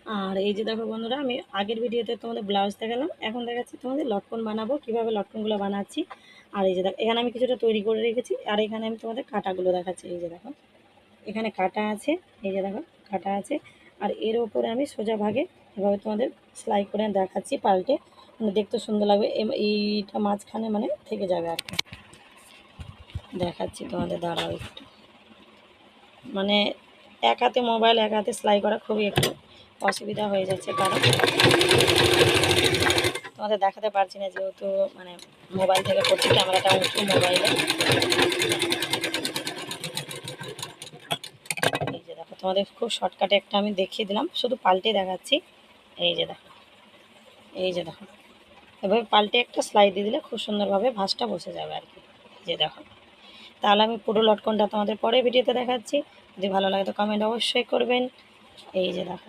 আর এই যে দেখো বন্ধুরা, আমি আগের ভিডিওতে তোমাদের ব্লাউজ দেখালাম, এখন দেখাচ্ছি তোমাদের লটকন বানাবো, কীভাবে লটকনগুলো বানাচ্ছি। আর এই যে দেখো, এখানে আমি কিছুটা তৈরি করে রেখেছি, আর এখানে আমি তোমাদের কাটাগুলো দেখাচ্ছি। এই যে দেখো, এখানে কাটা আছে, এই যে দেখো কাটা আছে। আর এর ওপরে আমি সোজা ভাগে এভাবে তোমাদের সেলাই করে দেখাচ্ছি পাল্টে, মানে দেখতে সুন্দর লাগবে। এইটা মাঝখানে মানে থেকে যাবে আর কি। দেখাচ্ছি তোমাদের, দাঁড়াও একটু। মানে এক হাতে মোবাইল, এক হাতে সেলাই করা খুবই একটু অসুবিধা হয়ে যাচ্ছে, কারণ তোমাদের দেখাতে পারছি না, যেহেতু মানে মোবাইল থেকে করছি, ক্যামেরাটা উঁচু মোবাইলে। এই যে দেখো, তোমাদের খুব শর্টকাটে একটা আমি দেখিয়ে দিলাম, শুধু পাল্টে দেখাচ্ছি। এই যে দেখো, এই যে দেখো, এভাবে পাল্টে একটা সেলাই দিয়ে দিলে খুব সুন্দরভাবে ভাঁজটা বসে যাবে আর কি। এই যে দেখো, তাহলে আমি পুরো লটকনটা তোমাদের পরে ভিডিওতে দেখাচ্ছি। যদি ভালো লাগে তো কমেন্ট অবশ্যই করবেন। এই যে দেখো।